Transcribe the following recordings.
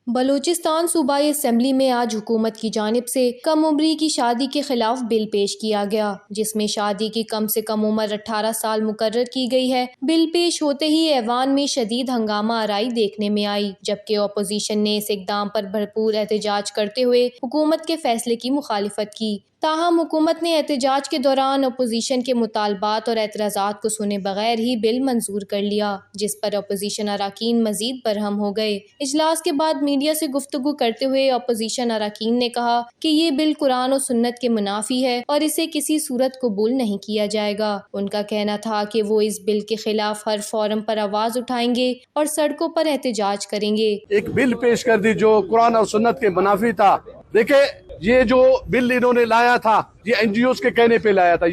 बलूचिस्तान सूबाई असेंबली में आज हुकूमत की जानिब से कम उम्री की शादी के खिलाफ बिल पेश किया गया, जिसमें शादी की कम से कम उम्र 18 साल मुकर्रर की गई है। बिल पेश होते ही ऐवान में शदीद हंगामा आराई देखने में आई, जबकि अपोजिशन ने इस इकदाम पर भरपूर एहतजाज करते हुए हुकूमत के फैसले की मुखालिफत की। ताहम हुकूमत ने एहतजाज के दौरान अपोजिशन के मुतालबात और एतराज़ात को सुने बगैर ही बिल मंजूर कर लिया, जिस पर अपोजिशन अरकान मजीद बरहम हो गए। इजलास के बाद मीडिया से गुफ्तगू करते हुए अपोजिशन अरकान ने कहा कि ये बिल कुरान और सुन्नत के मुनाफी है और इसे किसी सूरत कबूल नहीं किया जाएगा। उनका कहना था कि वो इस बिल के खिलाफ हर फोरम पर आवाज उठाएंगे और सड़कों पर एहतजाज करेंगे। एक बिल पेश कर दी जो कुरान और सुन्नत के मुनाफी था। देखे, ये जो बिल इन्होंने लाया था ये NGOs के कहने पे लाया था।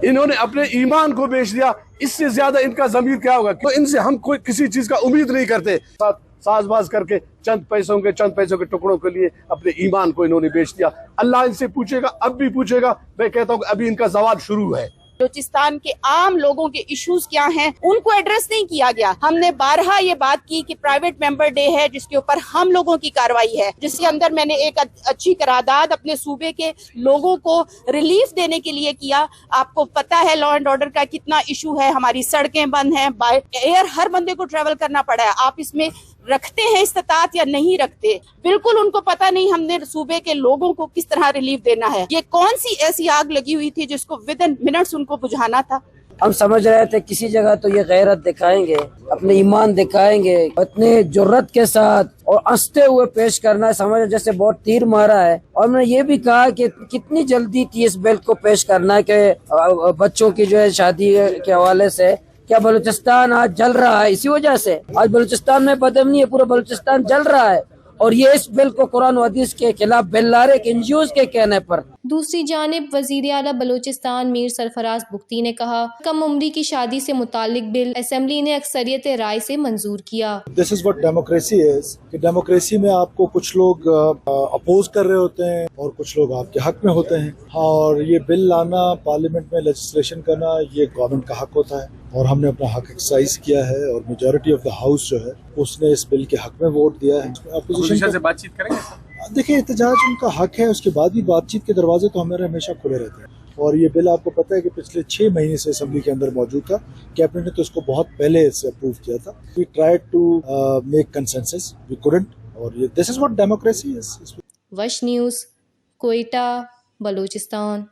इन्होंने अपने ईमान को बेच दिया। इससे ज्यादा इनका ज़मीर क्या होगा? तो इनसे हम कोई किसी चीज का उम्मीद नहीं करते। साजबाज करके चंद पैसों के टुकड़ों के लिए अपने ईमान को इन्होंने बेच दिया। अल्लाह इनसे पूछेगा, अब भी पूछेगा। मैं कहता हूँ अभी इनका जवाब शुरू है। बलूचिस्तान के आम लोगों के इश्यूज क्या हैं, उनको एड्रेस नहीं किया गया। हमने बारहा ये बात की कि प्राइवेट मेंबर डे है जिसके ऊपर हम लोगों की कार्रवाई है, जिसके अंदर मैंने एक अच्छी करारदाद अपने सूबे के लोगों को रिलीफ देने के लिए किया। आपको पता है लॉ एंड ऑर्डर का कितना इशू है, हमारी सड़कें बंद हैं, बाय एयर हर बंदे को ट्रेवल करना पड़ा है। आप इसमें रखते हैं इस्तात या नहीं रखते, बिल्कुल उनको पता नहीं हमने सूबे के लोगों को किस तरह रिलीफ देना है। ये कौन सी ऐसी आग लगी हुई थी जिसको विद इन मिनट्स उनको बुझाना था। हम समझ रहे थे किसी जगह तो ये गैरत दिखाएंगे, अपने ईमान दिखाएंगे, इतने जुर्रत के साथ और हंसते हुए पेश करना है, समझ जैसे बहुत तीर मारा है। और मैंने ये भी कहा कि कितनी जल्दी थी इस बिल को पेश करना है कि बच्चों की जो है शादी के हवाले से क्या बलूचिस्तान आज जल रहा है। इसी वजह से आज बलूचिस्तान में बदअमनी है, पूरा बलूचिस्तान जल रहा है। और ये इस बिल को कुरान और हदीस के खिलाफ बिल ला रहे NGOs के कहने पर। दूसरी जानिब वजीर आला बलूचिस्तान मीर सरफराज बुख्ती ने कहा, कम उम्री की शादी से मुतालिक बिल असेंबली ने अक्सरियत राय से मंजूर किया। This is what democracy is. कि डेमोक्रेसी में आपको कुछ लोग अपोज कर रहे होते हैं और कुछ लोग आपके हक में होते हैं। और ये बिल लाना, पार्लियामेंट में लेजिस्लेशन करना, ये गवर्नमेंट का हक होता है और हमने अपना हक एक्सरसाइज किया है। और मेजॉरिटी ऑफ द हाउस जो है उसने इस बिल के हक में वोट दिया है। अपोजिशन से बातचीत करेंगे। देखिए, एहतजाज उनका हक है, उसके बाद भी बातचीत के दरवाजे तो हमारे हमेशा खुले रहते हैं। और ये बिल आपको पता है कि पिछले 6 महीने से असेंबली के अंदर मौजूद था। कैबिनेट ने तो इसको बहुत पहले से अप्रूव किया था। We tried to make consensus, we couldn't. और ये this is what democracy is. VSH news, Quetta, Balochistan.